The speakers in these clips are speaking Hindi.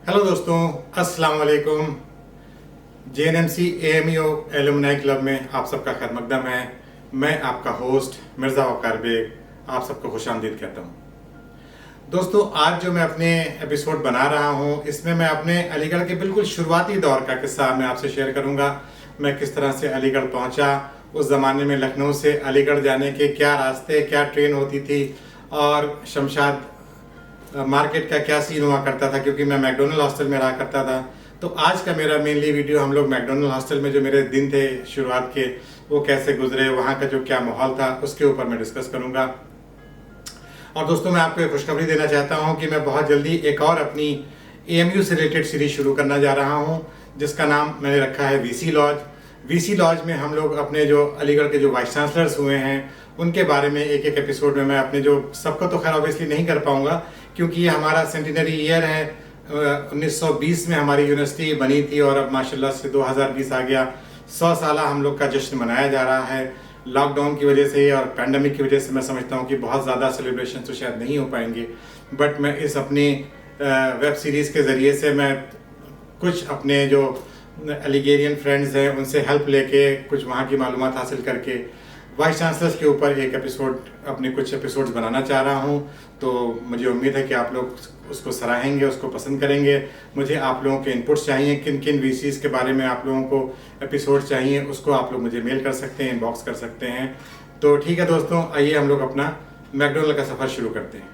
हेलो दोस्तों, अस्सलाम वालेकुम। JNMC AMEO एलुमनाई क्लब में आप सबका खैर मकदम है। मैं आपका होस्ट मिर्ज़ा वक़ार बेग आप सबको खुशामदीद कहता हूँ। दोस्तों, आज जो मैं अपने एपिसोड बना रहा हूँ इसमें मैं अपने अलीगढ़ के बिल्कुल शुरुआती दौर का किस्सा मैं आपसे शेयर करूँगा। मैं किस तरह से अलीगढ़ पहुँचा, उस ज़माने में लखनऊ से अलीगढ़ जाने के क्या रास्ते, क्या ट्रेन होती थी और शमशाद मार्केट का क्या सीन हुआ करता था, क्योंकि मैं मैकडोनल्ड हॉस्टल में रहा करता था। तो आज का मेरा मेनली वीडियो हम लोग मैकडोनल्ड हॉस्टल में जो मेरे दिन थे शुरुआत के, वो कैसे गुजरे, वहाँ का जो क्या माहौल था उसके ऊपर मैं डिस्कस करूँगा। और दोस्तों, मैं आपको एक खुशखबरी देना चाहता हूँ कि मैं बहुत जल्दी एक और अपनी AMU से रिलेटेड सीरीज शुरू करना जा रहा हूँ, जिसका नाम मैंने रखा है VC लॉज। VC लॉज में हम लोग अपने जो अलीगढ़ के जो वाइस चांसलर्स हुए हैं उनके बारे में एक एक एपिसोड में मैं अपने जो सबको तो खैर ऑब्वियसली नहीं कर पाऊंगा, क्योंकि ये हमारा सेंटिनरी ईयर है। 1920 में हमारी यूनिवर्सिटी बनी थी और अब माशाल्लाह से 2020 आ गया। 100 साल हम लोग का जश्न मनाया जा रहा है। लॉकडाउन की वजह से और पैंडमिक की वजह से मैं समझता हूँ कि बहुत ज़्यादा सेलिब्रेशन तो शायद नहीं हो पाएंगे, बट मैं इस अपनी वेब सीरीज़ के ज़रिए से मैं कुछ अपने जो अलीगेरियन फ्रेंड्स हैं उनसे हेल्प लेके कुछ वहाँ की मालूमात हासिल करके वाइस चांसलर्स के ऊपर एक एपिसोड, अपने कुछ एपिसोड्स बनाना चाह रहा हूँ। तो मुझे उम्मीद है कि आप लोग उसको सराहेंगे, उसको पसंद करेंगे। मुझे आप लोगों के इनपुट्स चाहिए, किन किन VCs के बारे में आप लोगों को एपिसोड चाहिए, उसको आप लोग मुझे मेल कर सकते हैं, इनबॉक्स कर सकते हैं। तो ठीक है दोस्तों, आइए हम लोग अपना मैकडोनल्ड का सफ़र शुरू करते हैं।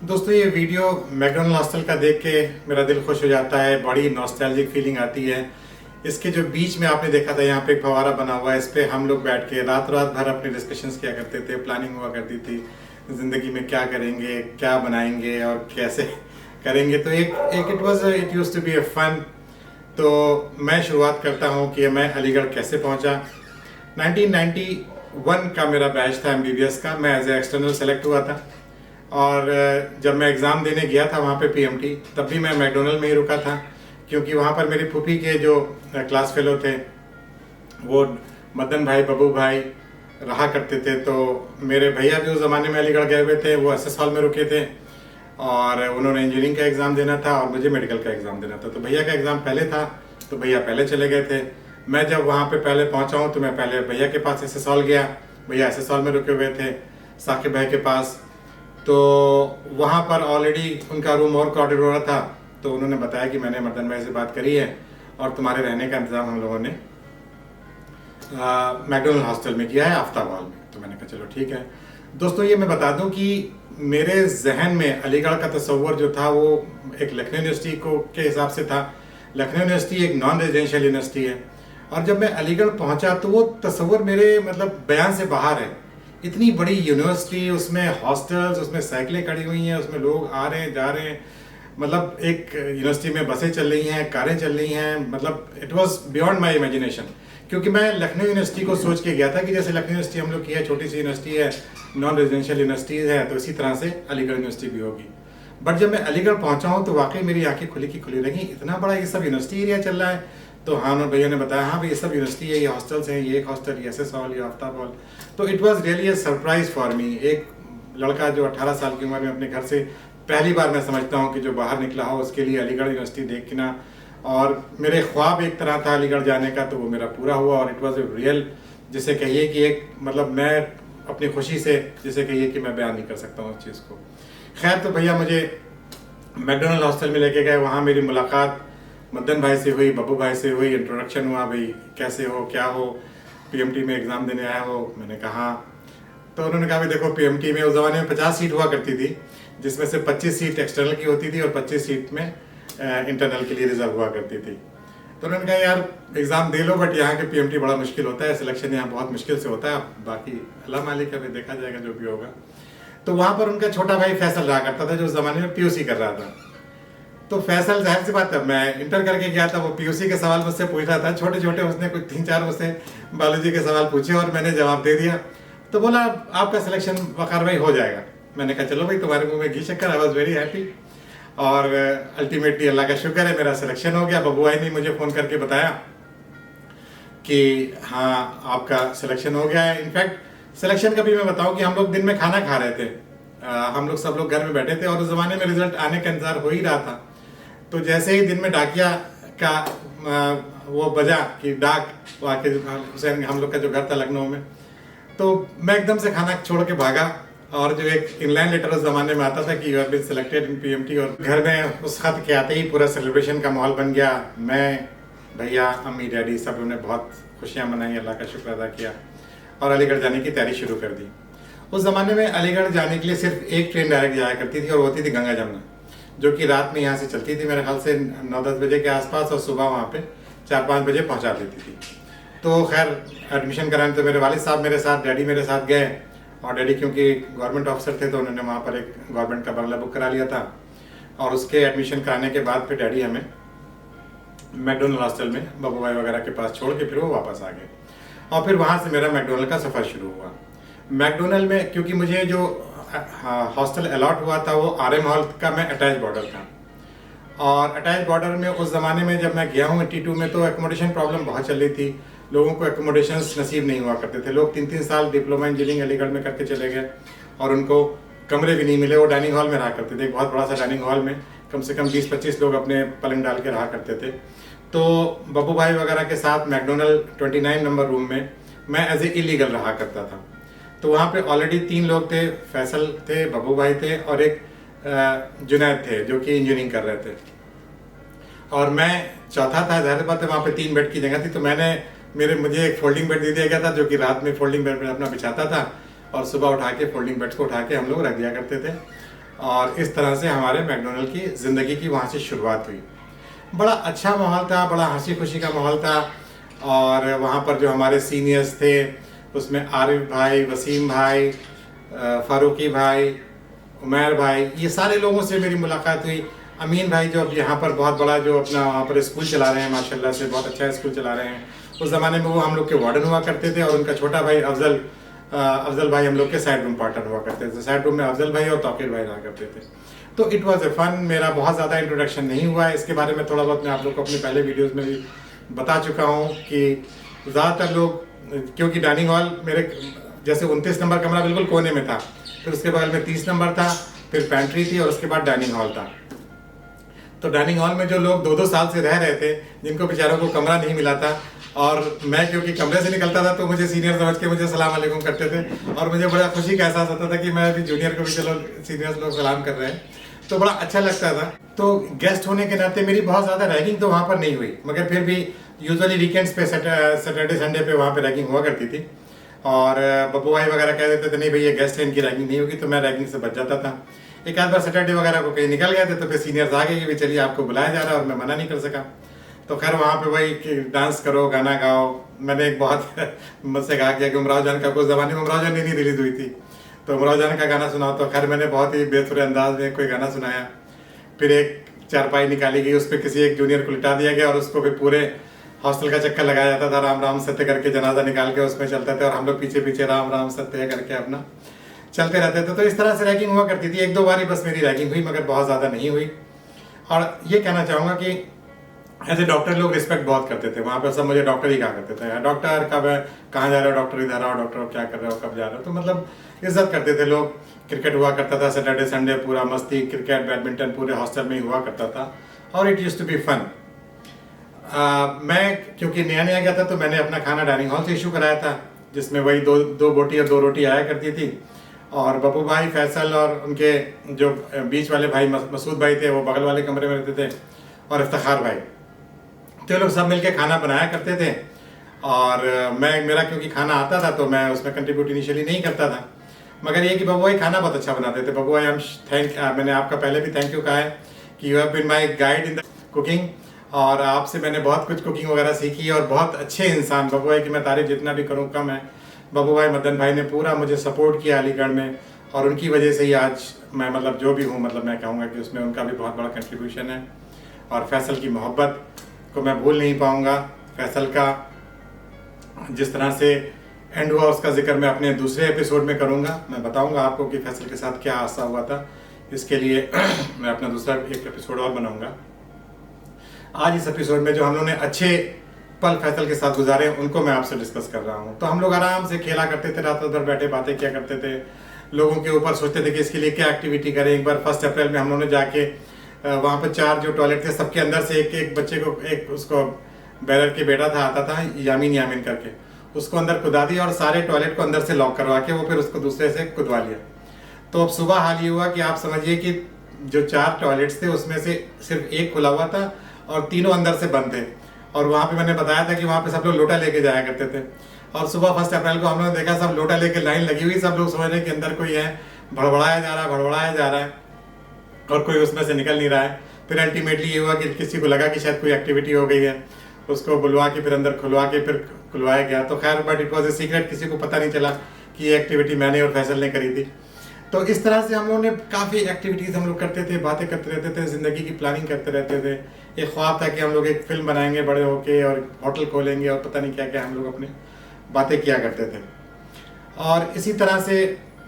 दोस्तों, ये वीडियो मैकडोनल्ड हॉस्टल का देख के मेरा दिल खुश हो जाता है, बड़ी नॉस्टैल्जिक फीलिंग आती है। इसके जो बीच में आपने देखा था, यहाँ पे एक फवारा बना हुआ है, इस पे हम लोग बैठ के रात रात भर अपने डिस्कशंस किया करते थे, प्लानिंग हुआ करती थी ज़िंदगी में क्या करेंगे, क्या बनाएंगे और कैसे करेंगे। तो it used to be a fun. तो मैं शुरुआत करता हूँ कि मैं अलीगढ़ कैसे पहुँचा। 1991 का मेरा बैच था MBBS का। मैं एज ए एक्सटर्नल सेलेक्ट हुआ था और जब मैं एग्ज़ाम देने गया था वहाँ पे PMT, तब भी मैं मैकडोनल्ड में ही रुका था, क्योंकि वहाँ पर मेरी फूफी के जो क्लास फेलो थे वो मदन भाई, बबू भाई रहा करते थे। तो मेरे भैया भी उस ज़माने में अलीगढ़ गए हुए थे, वो SS हॉल में रुके थे और उन्होंने इंजीनियरिंग का एग्ज़ाम देना था और मुझे मेडिकल का एग्ज़ाम देना था। तो भैया का एग्ज़ाम पहले था तो भैया पहले चले गए थे। मैं जब वहाँ पर पहले पहुँचा हूँ तो मैं पहले भैया के पास SS हॉल गया। भैया SS हॉल में रुके हुए थे साकिब भाई के पास। तो वहाँ पर ऑलरेडी उनका रूम और ऑर्डर हो रहा था, तो उन्होंने बताया कि मैंने मदन भाई से बात करी है और तुम्हारे रहने का इंतज़ाम हम लोगों ने मैकडोनल्ड हॉस्टल में किया है, आफ्ताब हॉल में। तो मैंने कहा चलो ठीक है। दोस्तों, ये मैं बता दूं कि मेरे जहन में अलीगढ़ का तस्वर जो था वो एक लखनऊ यूनिवर्सिटी को के हिसाब से था। लखनऊ यूनिवर्सिटी एक नॉन रेजिडेंशियल यूनिवर्सिटी है और जब मैं अलीगढ़ पहुँचा तो वो तस्वर मेरे मतलब बयान से बाहर है। इतनी बड़ी यूनिवर्सिटी, उसमें हॉस्टल्स, उसमें साइकिलें खड़ी हुई हैं, उसमें लोग आ रहे हैं जा रहे हैं, मतलब एक यूनिवर्सिटी में बसें चल रही हैं, कारें चल रही हैं, मतलब it was beyond my imagination. क्योंकि मैं लखनऊ यूनिवर्सिटी को सोच के गया था कि जैसे लखनऊ यूनिवर्सिटी हम लोग की है, छोटी सी यूनिवर्सिटी है, नॉन रेजिडेंशियल यूनिवर्सिटी है, तो इसी तरह से अलीगढ़ यूनिवर्सिटी भी होगी। बट जब मैं अलीगढ़ पहुँचा हूँ तो वाकई मेरी आँखें खुली की खुली रही। इतना बड़ा ये सब यूनिवर्सिटी एरिया चल रहा है। तो हाँ, भैया ने बताया हाँ भाई ये सब यूनिवर्सिटी है, ये हॉस्टल्स हैं, ये एक हॉस्टल, ये SS हॉल, ये आफ्ताब हॉल। तो it was really a surprise for me. एक लड़का जो 18 साल की उम्र में अपने घर से पहली बार मैं समझता हूँ कि जो बाहर निकला हो उसके लिए अलीगढ़ यूनिवर्सिटी देखना, और मेरे ख्वाब एक तरह था अलीगढ़ जाने का, तो वो मेरा पूरा हुआ। और इट वाज ए रियल, जिसे कहिए कि एक मतलब मैं अपनी खुशी से जिसे कहिए कि मैं बयान नहीं कर सकता हूँ उस चीज़ को। खैर, तो भैया मुझे मैकडोनल्ड हॉस्टल में लेके गए। वहाँ मेरी मुलाकात मदन भाई से हुई, बब्बू भाई से हुई, इंट्रोडक्शन हुआ, भाई कैसे हो, क्या हो, PMT में एग्ज़ाम देने आया हो। मैंने कहा तो उन्होंने कहा भी देखो पीएमटी में उस ज़माने में 50 सीट हुआ करती थी, जिसमें से 25 सीट एक्सटर्नल की होती थी और 25 सीट में इंटरनल के लिए रिजर्व हुआ करती थी। तो उन्होंने कहा यार एग्ज़ाम दे लो, बट यहाँ के पीएमटी बड़ा मुश्किल होता है, सिलेक्शन यहाँ बहुत मुश्किल से होता है, बाकी अल्लाह मालिक है, देखा जाएगा जो भी होगा। तो वहाँ पर उनका छोटा भाई फैसल रहा करता था, जो उस ज़माने में पीयूसी कर रहा था। तो फैसल जाहिर सी बात है, मैं इंटर करके गया था, वो पीयूसी के सवाल मुझसे पूछ रहा था, छोटे छोटे उसने कुछ 3-4 मुझसे बायोलॉजी के सवाल पूछे और मैंने जवाब दे दिया। तो बोला आपका सिलेक्शन वकार भाई हो जाएगा। मैंने कहा चलो भाई तुम्हारे मुंह में घी शक्कर, आई वॉज वेरी हैप्पी। और अल्टीमेटली अल्लाह का शुक्र है मेरा सिलेक्शन हो गया। बबू भाई ने मुझे फ़ोन करके बताया कि हाँ आपका सिलेक्शन हो गया है। इनफैक्ट सिलेक्शन का भी मैं बताऊं कि हम लोग दिन में खाना खा रहे थे, हम लोग सब लोग घर में बैठे थे और उस ज़माने में रिजल्ट आने का इंतज़ार हो ही रहा था। तो जैसे ही दिन में डाकिया का वो बजा कि डाक वाकई हुसैन हम लोग का जो घर था लखनऊ में, तो मैं एकदम से खाना छोड़ के भागा और जो एक इनलाइन लेटर उस ज़माने में आता था कि you have been selected in PMT, और घर में उस खत के आते ही पूरा सेलिब्रेशन का माहौल बन गया। मैं, भैया, अम्मी, डैडी सब ने बहुत खुशियाँ मनाई, अल्लाह का शुक्र अदा किया और अलीगढ़ जाने की तैयारी शुरू कर दी। उस ज़माने में अलीगढ़ जाने के लिए सिर्फ एक ट्रेन डायरेक्ट जाया करती थी और वो होती थी गंगा जमुना, जो कि रात में यहाँ से चलती थी मेरे ख्याल से 9-10 बजे के आसपास और सुबह वहाँ पे 4-5 बजे पहुँचा देती थी। तो खैर एडमिशन कराने तो मेरे वालिद साहब मेरे साथ, डैडी मेरे साथ गए, और डैडी क्योंकि गवर्नमेंट ऑफिसर थे तो उन्होंने वहाँ पर एक गवर्नमेंट का बंगला बुक करा लिया था। और उसके एडमिशन कराने के बाद फिर डैडी हमें मैकडोनल्ड हॉस्टल में बबू भाई वगैरह के पास छोड़ के फिर वो वापस आ गए, और फिर वहाँ से मेरा मैकडोनल्ड का सफ़र शुरू हुआ। मैकडोनल्ड में क्योंकि मुझे जो हॉस्टल अलॉट हुआ था वो RM हॉल का मैं अटैच बॉर्डर था, और अटैच बॉर्डर में उस ज़माने में जब मैं गया हूँ 82 में तो एकोमोडेशन प्रॉब्लम बहुत चल रही थी, लोगों को एकोमोडेशंस नसीब नहीं हुआ करते थे। लोग 3-3 साल डिप्लोमा इंजीनियरिंग अलीगढ़ में करके चले गए और उनको कमरे भी नहीं मिले। वो डाइनिंग हॉल में रहा करते थे, एक बहुत बड़ा सा डाइनिंग हॉल में कम से कम 20-25 लोग अपने पलंग डाल के रहा करते थे। तो बब्बू भाई वगैरह के साथ मैकडोनल्ड 29 नंबर रूम में मैं एज ए इलीगल रहा करता था। तो वहाँ पे ऑलरेडी 3 लोग थे, फैसल थे, बब्बू भाई थे और एक जुनैद थे जो कि इंजीनियरिंग कर रहे थे, और मैं चौथा था। ज़ाहिर बात है वहाँ पे 3 बेड की जगह थी, तो मुझे एक फोल्डिंग बेड दे दिया गया था, जो कि रात में फोल्डिंग बेड में अपना बिछाता था और सुबह उठा के फोल्डिंग बेड्स को उठा के हम लोग रख दिया करते थे। और इस तरह से हमारे मैकडोनल्ड की ज़िंदगी की वहाँ से शुरुआत हुई। बड़ा अच्छा माहौल था, बड़ा हंसी खुशी का माहौल था। और वहाँ पर जो हमारे सीनियर्स थे उसमें आरिफ भाई, वसीम भाई, फारूकी भाई, उमैर भाई, ये सारे लोगों से मेरी मुलाकात हुई। अमीन भाई जो अब यहाँ पर बहुत बड़ा जो अपना वहाँ पर स्कूल चला रहे हैं, माशाल्लाह से बहुत अच्छा स्कूल चला रहे हैं। उस ज़माने में वो हम लोग के वार्डन हुआ करते थे, और उनका छोटा भाई अफजल भाई हम लोग के साइड रूम पार्टनर हुआ करते थे। साइड रूम में अफजल भाई और तौकीर भाई रहा करते थे। तो इट वॉज ए फन। मेरा बहुत ज़्यादा इंट्रोडक्शन नहीं हुआ है, इसके बारे में थोड़ा बहुत मैं आप लोग को अपने पहले वीडियोज़ में भी बता चुका हूँ कि ज़्यादातर लोग, क्योंकि डाइनिंग हॉल मेरे जैसे 29 नंबर कमरा बिल्कुल कोने में था, फिर उसके बगल में 30 नंबर था, फिर पेंट्री थी और उसके बाद डाइनिंग हॉल था। तो डाइनिंग हॉल में जो लोग 2-2 साल से रह रहे थे, जिनको बेचारों को कमरा नहीं मिला था, और मैं क्योंकि कमरे से निकलता था तो मुझे सीनियर समझ के मुझे सलाम अलैकुम करते थे, और मुझे बड़ा खुशी का एहसास होता था कि मैं अभी जूनियर को भी चलो सीनियर्स लोग सलाम कर रहे हैं, तो बड़ा अच्छा लगता था। तो गेस्ट होने के नाते मेरी बहुत ज़्यादा रैगिंग तो वहाँ पर नहीं हुई, मगर फिर भी यूजुअली वीकेंड्स पे सैटरडे संडे पे वहाँ पे रैगिंग हुआ करती थी। और बब्बू भाई वगैरह कह देते थे नहीं भैया गेस्ट है, इनकी रैगिंग नहीं होगी, तो मैं रैगिंग से बच जाता था। एक आध बार सैटरडे वगैरह को कहीं निकल गए थे तो फिर सीनियर्स आ गए कि चलिए आपको बुलाया जा रहा है, और मैं मना नहीं कर सका। तो खैर वहाँ पे वही कि डांस करो, गाना गाओ। मैंने एक बहुत मुझसे कहा कि उमराव जान का, कुछ ज़माने में उमराव जान नहीं रिलीज हुई थी, तो उमराव जान का गाना सुनाओ। तो खैर मैंने बहुत ही बेसुरे अंदाज में कोई गाना सुनाया। फिर एक चारपाई निकाली गई, उस पर किसी एक जूनियर को लिटा दिया गया और उसको फिर पूरे हॉस्टल का चक्कर लगाया जाता था, राम राम सत्य करके जनाजा निकाल के उसमें चलते थे, और हम लोग पीछे पीछे राम राम सत्य करके अपना चलते रहते थे। तो इस तरह से रैगिंग हुआ करती थी। 1-2 बार ही बस मेरी रैगिंग हुई, मगर बहुत ज़्यादा नहीं हुई। और ये कहना चाहूँगा कि एज ए डॉक्टर लोग रिस्पेक्ट बहुत करते थे वहाँ पर, सब मुझे डॉक्टर ही कहा करते थे। डॉक्टर कब है, कहाँ जा रहे हो, डॉक्टर इधर आओ, डॉक्टर क्या कर रहे हो, कब जा रहे हो, तो मतलब इज्जत करते थे लोग। क्रिकेट हुआ करता था सैटरडे संडे, पूरा मस्ती, क्रिकेट बैडमिंटन पूरे हॉस्टल में ही हुआ करता था, और it used to be fun. मैं क्योंकि नया नया गया था तो मैंने अपना खाना डाइनिंग हॉल से इशू कराया था, जिसमें वही दो बोटी और 2 रोटी आया करती थी। और बब्बू भाई, फैसल और उनके जो बीच वाले भाई मसूद भाई थे वो बगल वाले कमरे में रहते थे, और इफ्तिखार भाई, तो ये लोग सब मिलके खाना बनाया करते थे। और मेरा क्योंकि खाना आता था तो मैं उसमें कंट्रीब्यूट इनिशियली नहीं करता था, मगर ये कि बब्बू भाई खाना बहुत अच्छा बनाते थे। बब्बू भाई मैंने आपका पहले भी थैंक यू कहा है कि you have been my guide in the cooking, और आपसे मैंने बहुत कुछ कुकिंग वगैरह सीखी, और बहुत अच्छे इंसान बब्बू भाई की मैं तारीफ जितना भी करूँ कम है। बब्बू भाई मदन भाई ने पूरा मुझे सपोर्ट किया अलीगढ़ में, और उनकी वजह से ही आज मैं मतलब जो भी हूँ, मतलब मैं कहूँगा कि उसमें उनका भी बहुत बड़ा कंट्रीब्यूशन है। और फैसल की मोहब्बत को मैं भूल नहीं पाऊँगा। फैसल का जिस तरह से एंड हुआ उसका जिक्र मैं अपने दूसरे एपिसोड में करूँगा। मैं बताऊँगा आपको कि फैसल के साथ क्या हादसा हुआ था। इसके लिए मैं अपना दूसरा एक एपिसोड और बनाऊँगा। आज इस एपिसोड में जो हम लोगों ने अच्छे पल फैसल के साथ गुजारे उनको मैं आपसे डिस्कस कर रहा हूँ। तो हम लोग आराम से खेला करते थे, रात भर बैठे बातें किया करते थे, लोगों के ऊपर सोचते थे कि इसके लिए क्या एक्टिविटी करें। एक बार 1 अप्रैल में हम लोगों ने जाके वहाँ पर 4 जो टॉयलेट थे सबके अंदर से एक बच्चे को, एक उसको बैरर के बेटा था आता था यामीन करके, उसको अंदर कुदा दिया और सारे टॉयलेट को अंदर से लॉक करवा के वो फिर उसको दूसरे से कुदवा लिया। तो अब सुबह हाल ये हुआ कि आप समझिए कि जो 4 टॉयलेट्स थे उसमें से सिर्फ एक खुला हुआ था और तीनों अंदर से बंद थे। और वहाँ पे मैंने बताया था कि वहाँ पे सब लोग लोटा लेके जाया करते थे। और सुबह 1 अप्रैल को हम लोगों ने देखा सब लोटा लेके लाइन लगी हुई, सब लोग समझ रहे कि अंदर कोई है, भड़बड़ाया जा रहा है और कोई उसमें से निकल नहीं रहा है। फिर अल्टीमेटली ये हुआ कि किसी को लगा कि शायद कोई एक्टिविटी हो गई है, उसको बुलवा के फिर अंदर खुलवा के फिर खुलवाया गया। तो खैर but it was a secret, किसी को पता नहीं चला कि ये एक्टिविटी मैंने और फैसल ने करी थी। तो इस तरह से हम लोगों ने काफ़ी एक्टिविटीज़ हम लोग करते थे, बातें करते रहते थे, ज़िंदगी की प्लानिंग करते रहते थे। एक ख्वाब था कि हम लोग एक फिल्म बनाएंगे बड़े होके और होटल खोलेंगे और पता नहीं क्या क्या हम लोग अपने बातें किया करते थे। और इसी तरह से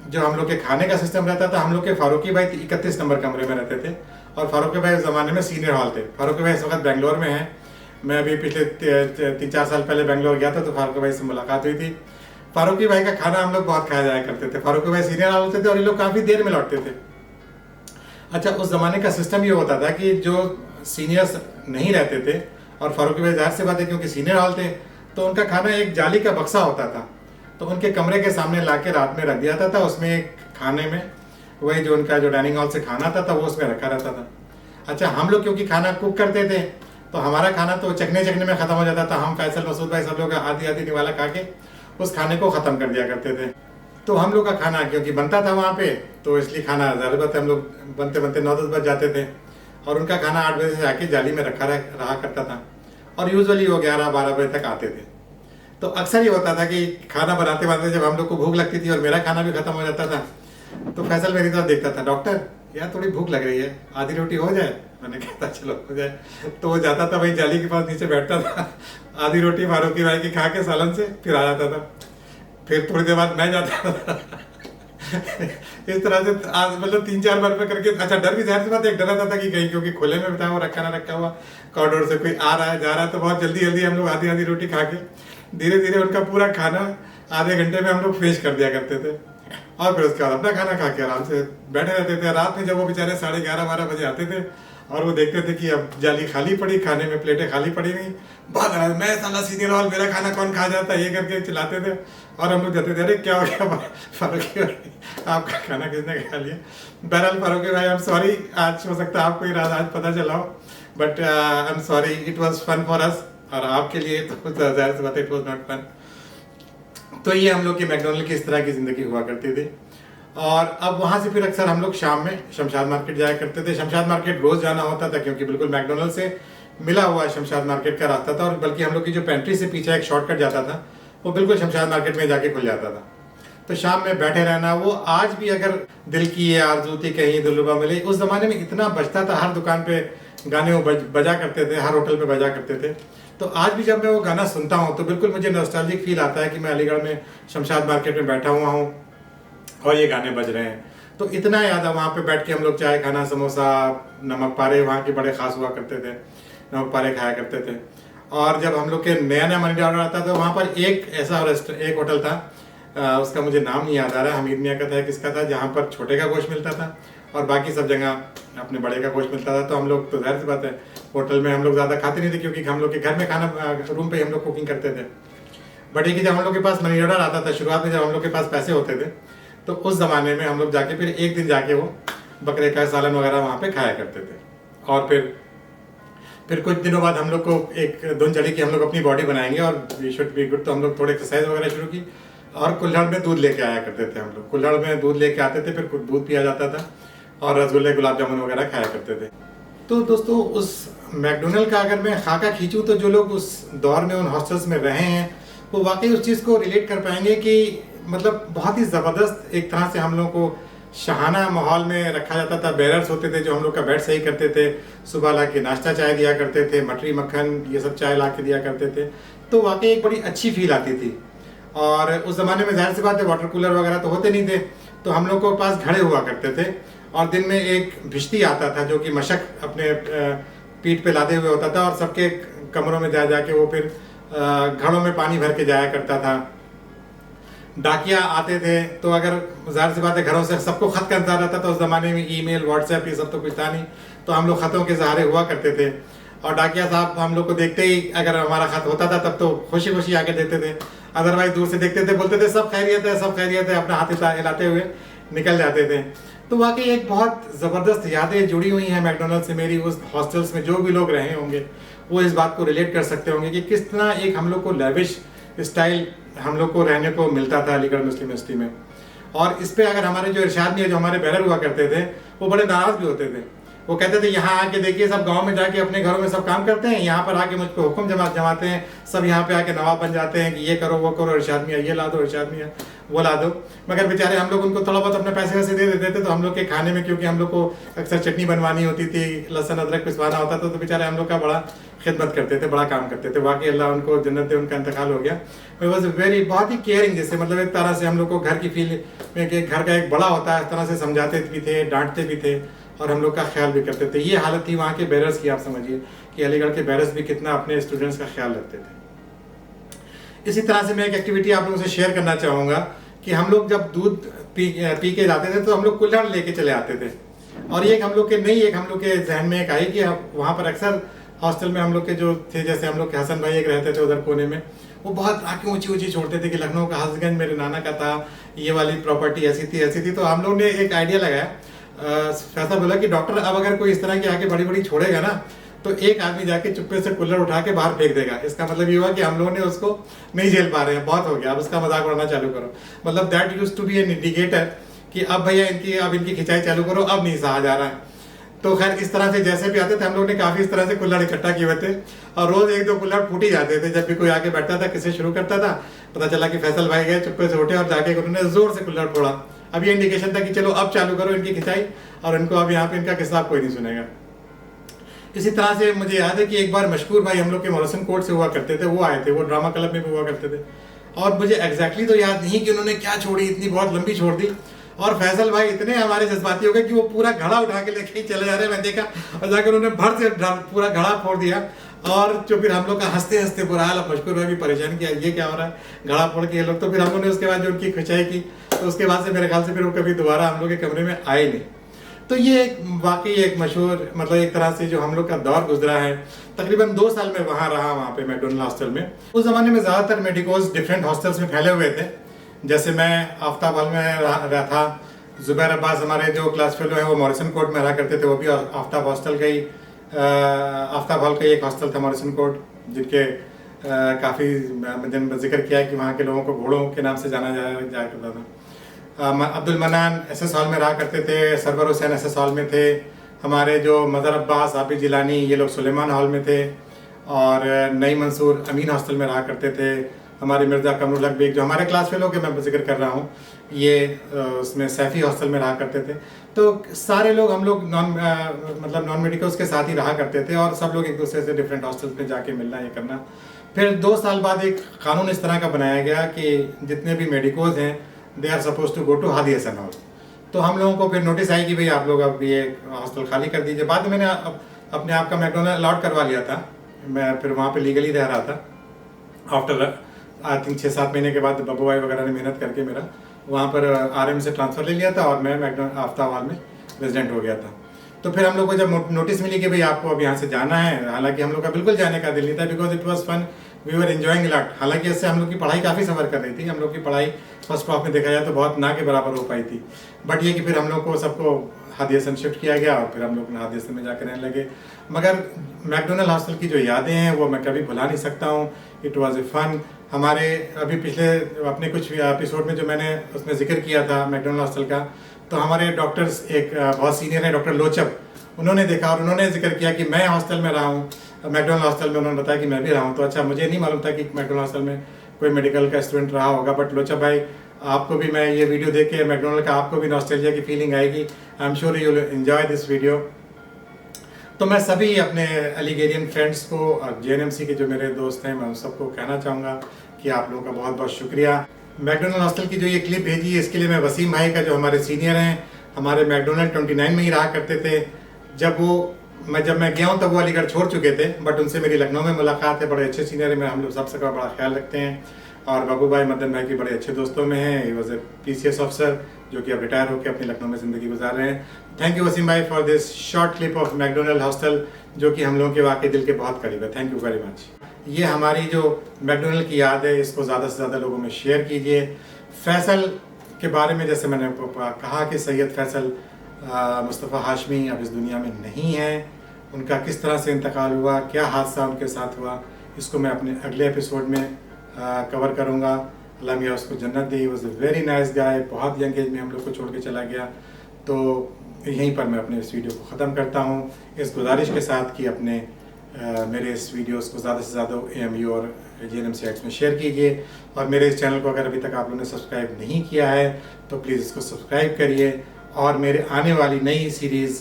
जो हम लोग के खाने का सिस्टम रहता था, हम लोग के फारूकी भाई 31 नंबर कमरे में रहते थे और फारूकी भाई उस ज़माने में सीनियर हॉल थे। फारूकी भाई इस वक्त बेंगलोर में हैं। मैं अभी पिछले 3-4 साल पहले बेंगलोर गया था तो फारूकी भाई से मुलाकात हुई थी। फारूकी भाई का खाना हम लोग बहुत खाया जाया करते थे। फारूकी भाई सीनियर हॉल होते थे और ये लोग काफ़ी देर में लौटते थे। अच्छा, उस ज़माने का सिस्टम ये होता था कि जो सीनियर्स नहीं रहते थे, और फारूकी भाई जाहिर सी बात है क्योंकि सीनियर हॉल थे, तो उनका खाना एक जाली का बक्सा होता था, तो उनके कमरे के सामने ला के रात में रख दिया था। उसमें खाने में वही जो उनका जो डाइनिंग हॉल से खाना था वो उसमें रखा रहता था। अच्छा, हम लोग क्योंकि खाना कुक करते थे तो हमारा खाना तो चखने में ख़त्म हो जाता था। हम फैसल, मसूद भाई सब लोग आधी निवाला खा के उस खाने को ख़त्म कर दिया करते थे। तो हम लोग का खाना क्योंकि बनता था वहाँ पे, तो इसलिए खाना ज़रूरत है हम लोग बनते 9-10 बज जाते थे और उनका खाना 8 बजे से आके जाली में रहा करता था और यूजुअली वो 11-12 बजे तक आते थे। तो अक्सर ये होता था कि खाना बनाते जब हम लोग को भूख लगती थी और मेरा खाना भी ख़त्म हो जाता था, तो फैसल मेरी तरफ देखता था, डॉक्टर यार थोड़ी भूख लग रही है, आधी रोटी हो जाए। मैंने कहता चलो हो जाए। तो वो जाता था वही जाली के पास नीचे बैठता था, आधी रोटी फारूकी भाई की खा के सालन से फिर आ जाता था। फिर थोड़ी देर बाद मैं जाता था। इस तरह से आज मतलब 3-4 बार में करके। अच्छा, डर भी जाहिर सी बात, एक डर आता था कि कहीं क्योंकि खुले में बताया हुआ रखा हुआ कॉरिडोर से कोई आ रहा है जा रहा है, तो बहुत जल्दी हम लोग आधी रोटी खा के धीरे धीरे उनका पूरा खाना आधे घंटे में हम लोग फिनिश कर दिया करते थे और फिर उसके बाद अपना खाना खा के आराम से बैठे रहते थे। रात में जब वो बेचारे 11:30-12 बजे आते थे और वो देखते थे कि अब जाली खाली पड़ी, खाने में प्लेटें खाली पड़ी हुई, बहुत मैं साला सीनियर हॉल, मेरा खाना कौन खा जाता है, ये करके चिल्लाते थे। और हम लोग जाते थे, अरे क्या हो गया फारूकी भाई, आपका खाना किसने खा लिया। बहरहाल फारूकी भाई, आई एम सॉरी, आज हो सकता है आपको ये राज आज पता चला हो, but I am sorry, it was fun for us. और आपके लिए तो जाहिर सी बात है इट वॉज नॉट फन। तो ये हम लोग की मैकडोनल्ड की इस तरह की ज़िंदगी हुआ करती थी। और अब वहाँ से फिर अक्सर हम लोग शाम में शमशाद मार्केट जाया करते थे। शमशाद मार्केट रोज़ जाना होता था क्योंकि बिल्कुल मैकडोनल्ड से मिला हुआ शमशाद मार्केट का रास्ता था, और बल्कि हम लोग की जो पेंट्री से पीछे एक शॉर्टकट जाता था वो बिल्कुल शमशाद मार्केट में जाके खुल जाता था। तो शाम में बैठे रहना, वो आज भी अगर दिल की ये आरज़ू थी कहीं दिलरुबा मिले, उस ज़माने में इतना बजता था, हर दुकान पे गाने वो बजा करते थे, हर होटल पे बजा करते थे। तो आज भी जब मैं वो गाना सुनता हूँ तो बिल्कुल मुझे नॉस्टैल्जिक फील आता है कि मैं अलीगढ़ में शमशाद मार्केट में बैठा हुआ हूँ और ये गाने बज रहे हैं। तो इतना याद है, वहाँ पे बैठ के हम लोग चाय खाना, समोसा, नमक पारे वहाँ के बड़े ख़ास हुआ करते थे, नमक पारे खाया करते थे। और जब हम लोग के नया मनी ऑर्डर आता था, वहाँ पर एक ऐसा एक होटल था, उसका मुझे नाम नहीं याद आ रहा, हमीद मियाँ का था किसका था, जहाँ पर छोटे का गोश्त मिलता था और बाकी सब जगह अपने बड़े का गोश्त मिलता था। तो हम लोग तो जाहिर सी बात है होटल में हम लोग ज़्यादा खाते नहीं थे क्योंकि हम लोग के घर में खाना रूम पे हम लोग कुकिंग करते थे। बट एक जब हम लोग के पास मनी ऑर्डर आता था, शुरुआत में जब हम लोग के पास पैसे होते थे, तो उस ज़माने में हम लोग जाके फिर एक दिन जाके वो बकरे का सालन वगैरह वहाँ पे खाया करते थे। और फिर कुछ दिनों बाद हम लोग को एक धुन चढ़ी कि हम लोग अपनी बॉडी बनाएंगे और वी शुड बी गुड, तो हम लोग थोड़े एक्सरसाइज वगैरह शुरू की और कुल्हड़ में दूध लेके आया करते थे हम लोग। कुल्हड़ में दूध लेके आते थे, फिर कुछ दूध पिया जाता था और रसगुल्ले गुलाब जामुन वगैरह खाया करते थे। तो दोस्तों उस मैकडोनल्ड का अगर मैं खाका खींचूँ तो जो लोग उस दौर में उन हॉस्टल्स में रहे हैं वो वाकई उस चीज़ को रिलेट कर पाएंगे कि मतलब बहुत ही ज़बरदस्त एक तरह से हम लोग को शाहाना माहौल में रखा जाता था। बेरर्स होते थे जो हम लोग का बेड सही करते थे, सुबह ला के नाश्ता चाय दिया करते थे, मटरी मक्खन ये सब चाय ला के दिया करते थे। तो वाकई एक बड़ी अच्छी फील आती थी। और उस ज़माने में जाहिर सी बात है वाटर कूलर वगैरह तो होते नहीं थे, तो हम लोग के पास घड़े हुआ करते थे और दिन में एक भिश्ती आता था जो कि मशक अपने पीठ पे लादे हुए होता था और सबके कमरों में जा जाके वो फिर घड़ों में पानी भर के जाया करता था। डाकिया आते थे तो अगर ज़ाहिर सी बात है घरों से सबको ख़त करता रहता था। उस ज़माने में ईमेल व्हाट्सएप ये सब तो कुछ था नहीं, तो हम लोग ख़तों के सहारे हुआ करते थे। और डाकिया साहब हम लोग को देखते ही अगर हमारा ख़त होता था तब तो खुशी खुशी आके देते थे, अदरवाइज दूर से देखते थे, बोलते थे सब खैरियत है सब खैरियत है, अपना हाथ हिलाते हुए निकल जाते थे। तो वाकई एक बहुत ज़बरदस्त यादें जुड़ी हुई हैं मैकडोनल्ड से मेरी। उस हॉस्टल्स में जो भी लोग रहे होंगे वो इस बात को रिलेट कर सकते होंगे कि किस तरह एक हम लोग को लेविश स्टाइल हम लोग को रहने को मिलता था अलीगढ़ मुस्लिम यूनिवर्सिटी में। और इस पे अगर हमारे जो इरशाद मियां जो हमारे बैरर हुआ करते थे वो बड़े नाराज़ भी होते थे। वो कहते थे यहाँ आके देखिए सब गांव में जाके अपने घरों में सब काम करते हैं, यहाँ पर आके मुझ पर हुक्म जमाते हैं, सब यहाँ पे आके नवाब बन जाते हैं कि ये करो वो करो, इरशाद मियां ये ला दो, इरशाद मियां वो ला दो। मगर बेचारे हम लोग उनको थोड़ा बहुत अपने पैसे वैसे दे देते थे, तो हम लोग के खाने में क्योंकि हम लोग को अक्सर चटनी बनवानी होती थी, लहसुन अदरक पिसवाना होता था, तो बेचारे हम लोग का बड़ा खिदमत करते थे, बड़ा काम करते थे। वाकई अल्लाह उनको जन्नत दे, उनका इंतकाल हो गया। इट वॉज वेरी बहुत ही केयरिंग, जैसे मतलब एक तरह से हम लोग को घर की फील में कि घर का एक बड़ा होता है इस तरह से समझाते भी थे, डांटते भी थे और हम लोग का ख्याल भी करते थे। ये हालत थी वहाँ के बैरर्स की। आप समझिए कि अलीगढ़ के बैरर्स भी कितना अपने स्टूडेंट्स का ख्याल रखते थे। इसी तरह से मैं एक एक्टिविटी आप लोगों से शेयर करना चाहूँगा कि हम लोग जब दूध पी के जाते थे तो हम लोग कुल्हड़ लेके चले आते थे। और ये एक हम लोग के नहीं एक हम लोग के जहन में एक आई कि वहाँ पर अक्सर हॉस्टल में हम लोग के जो थे, जैसे हम लोग के हसन भाई एक रहते थे उधर कोने में, वो बहुत आँखें ऊंची ऊंची छोड़ते थे कि लखनऊ का हसगंज मेरे नाना का था, ये वाली प्रॉपर्टी ऐसी थी। तो हम लोग ने एक आइडिया लगाया, फैसला बोला कि डॉक्टर अब अगर कोई इस तरह की आगे बड़ी बड़ी छोड़ेगा ना तो एक आदमी जाके चुप्पे से कुल्हड़ उठा के बाहर फेंक देगा। इसका मतलब ये हुआ कि हम लोगों ने उसको नहीं झेल पा रहे हैं, बहुत हो गया, अब उसका मजाक उड़ाना चालू करो। मतलब that used to be an indicator कि अब भैया इनकी खिंचाई चालू करो, अब नहीं सहा जा रहा है। तो खैर इस तरह से जैसे भी आते थे हम लोग ने काफ़ी इस तरह से कुल्हड़ इकट्ठा किए हुए थे और रोज़ एक दो कुल्हड़ फूट ही जाते थे। जब भी कोई आके बैठता था, किसी शुरू करता था, पता चला कि फैसल भाई गए, चुप्पे से उठे और जाके उन्होंने जोर से कुल्हड़ फोड़ा। अब ये इंडिकेशन था कि चलो अब चालू करो इनकी खिंचाई और इनको अब यहाँ पे इनका किस्सा कोई नहीं सुनेगा। इसी तरह से मुझे याद है कि एक बार मशहूर भाई हम लोग के मॉरिसन कोर्ट से हुआ करते थे, वो आए थे, वो ड्रामा क्लब में भी हुआ करते थे। और मुझे एग्जैक्टली तो याद नहीं कि उन्होंने क्या छोड़ी, इतनी बहुत लंबी छोड़ दी। और फैसल भाई इतने हमारे जज्बाती हो गए कि वो पूरा घड़ा उठा के लेके ही चले जा रहे हैं, मैं देखा, और जाकर उन्होंने भर से पूरा घड़ा फोड़ दिया। और जो फिर हम लोग का हंसते हंसते बुरा हाल, मशहूर भाई भी परेशान किया, ये क्या हो रहा है, घड़ा फोड़ के ये लोग। तो फिर हम लोगों ने उसके बाद जो उनकी खिंचाई की, तो उसके बाद से मेरे ख्याल से फिर वो कभी दोबारा हम लोग के कमरे में आए नहीं। तो ये वाकई एक मशहूर मतलब एक तरह से जो हम लोग का दौर गुजरा है। तकरीबन 2 साल में वहाँ रहा, वहाँ पे मैकडोनल्ड हॉस्टल में। उस ज़माने में ज़्यादातर मेडिकोज डिफरेंट हॉस्टल्स में फैले हुए थे। जैसे मैं आफ्ताब हॉल में रहा था, जुबैर अब्बास हमारे जो क्लास फेलो हैं वो मॉरिसन कोर्ट में रहा करते थे, वो भी आफ्ताब हॉस्टल का ही आफ्ताब हॉल का ही एक हॉस्टल था मॉरिसन कोर्ट, जिनके काफ़ी मैंने जिक्र किया कि वहाँ के लोगों को घोड़ों के नाम से जाना जाया करता था। अब्दुल मन्नान एसएस हॉल में रहा करते थे, सरवर हुसैन एसएस हॉल में थे, हमारे जो मज़हर अब्बास आबिद जिलानी ये लोग सुलेमान हॉल में थे, और नई मंसूर अमीन हॉस्टल में रहा करते थे। हमारे मिर्ज़ा कमरुल हक बेग जो हमारे क्लास फेलो के मैं जिक्र कर रहा हूँ, ये उसमें सैफ़ी हॉस्टल में रहा करते थे। तो सारे लोग हम लोग नॉन मेडिकल्स के साथ ही रहा करते थे और सब लोग एक दूसरे से डिफरेंट हॉस्टल्स में जाके मिलना ये करना। फिर 2 साल बाद एक कानून इस तरह का बनाया गया कि जितने भी मेडिकोज हैं they are suppose to go to Hadi Hasan hall. तो हम लोगों को फिर नोटिस आई कि भाई आप लोग अब ये हॉस्टल खाली कर दीजिए। बाद में मैंने अपने आप का मैकडोनल्ड अलॉट करवा लिया था, मैं फिर वहाँ पे लीगली रह रहा था। आफ्टर आई थिंक 6-7 महीने के बाद बब्बू भाई वगैरह ने मेहनत करके मेरा वहाँ पर आरएम से ट्रांसफ़र ले लिया था और मैं मैकडोनल्ड आफ्ताब हॉल में रेजिडेंट हो गया था। तो फिर हम लोग को जब नोटिस मिली कि भाई आपको अब यहाँ से जाना है, हालांकि हम लोग का बिल्कुल जाने का दिल नहीं था, because it was fun, we were enjoying lot. हालांकि इससे हम लोग की पढ़ाई काफ़ी सफ़र कर रही थी, हम लोग की पढ़ाई फर्स्ट क्रॉप में देखा जाए तो बहुत ना के बराबर हो पाई थी। बट ये कि फिर हम लोग को सबको हादी हसन शिफ्ट किया गया और फिर हम लोग हादी हसन में जाकर रहने लगे। मगर मैकडोनल्ड हॉस्टल की जो यादें हैं वो मैं कभी भुला नहीं सकता हूँ। इट वॉज ए फन हमारे अभी पिछले अपने कुछ एपिसोड में जो मैंने उसमें जिक्र किया था मैकडोनल्ड हॉस्टल का, तो हमारे डॉक्टर्स एक बहुत सीनियर हैं, डॉक्टर लोचब, उन्होंने देखा और उन्होंने जिक्र किया कि मैं हॉस्टल में रहा हूँ, मैकडोनल्ड हॉस्टल में। उन्होंने बताया कि मैं भी रहा हूँ। तो अच्छा, मुझे नहीं मालूम था कि मैकडोनल्ड हॉस्टल में कोई मेडिकल का स्टूडेंट रहा होगा, बट लोचब भाई, आपको भी मैं ये वीडियो देख के मैकडोनल्ड का आपको भी नॉस्टैल्जिया की फीलिंग आएगी। I am sure you will enjoy this video. तो मैं सभी अपने अलीगेरियन फ्रेंड्स को और जेएनएमसी के जो मेरे दोस्त हैं, मैं उन सबको कहना चाहूँगा कि आप लोगों का बहुत बहुत शुक्रिया। मैकडोनल्ड हॉस्टल की जो ये क्लिप भेजी है, इसके लिए मैं वसीम भाई का, जो हमारे सीनियर हैं, हमारे मैकडोनल्ड 29 में ही रहा करते थे। जब मैं गया हूँ तब वो अलीगढ़ छोड़ चुके थे, बट उनसे मेरी लखनऊ में मुलाकात है। बड़े अच्छे सीनियर हैं, हम लोग सबसे बड़ा ख्याल रखते हैं और बाबू भाई, मदन भाई के बड़े अच्छे दोस्तों में हैं। He was a PCS officer जो कि अब रिटायर होकर अपनी लखनऊ में ज़िंदगी गुजार रहे हैं। थैंक यू वसीम भाई for this short clip of McDonald hostel, जो कि हम लोगों के वाकई दिल के बहुत करीब है। Thank you very much. ये हमारी जो मैकडोनल्ड की याद है, इसको ज़्यादा से ज़्यादा लोगों में शेयर कीजिए। फैसल के बारे में जैसे मैंने कहा कि सैयद फैसल मुस्तफ़ा हाशमी अब इस दुनिया में नहीं है। उनका किस तरह से इंतकाल हुआ, क्या हादसा उनके साथ हुआ, इसको मैं अपने अगले एपिसोड में कवर करूँगा। अल्लाह मियाँ उसको जन्नत दे। Was a very nice guy. बहुत यंग एज में हम लोग को छोड़ के चला गया। तो यहीं पर मैं अपने इस वीडियो को ख़त्म करता हूँ, इस गुजारिश के साथ कि अपने मेरे इस वीडियोस को ज़्यादा से ज़्यादा AMU और JNMC साइट्स में शेयर कीजिए। और मेरे इस चैनल को अगर अभी तक आप लोगों ने सब्सक्राइब नहीं किया है तो प्लीज़ इसको सब्सक्राइब करिए। और मेरे आने वाली नई सीरीज़,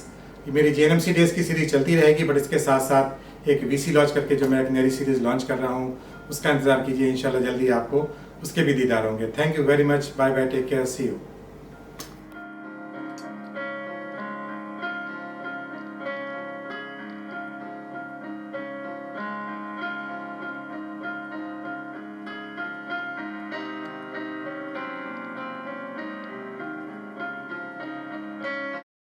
मेरी JNMC डेज़ की सीरीज़ चलती रहेगी, बट इसके साथ साथ एक VC लॉन्च करके जो मैं एक नई सीरीज़ लॉन्च कर रहा हूँ, उसका इंतज़ार कीजिए। इंशाल्लाह जल्दी आपको उसके भी दीदार होंगे। Thank you very much. Bye bye, take care, see you.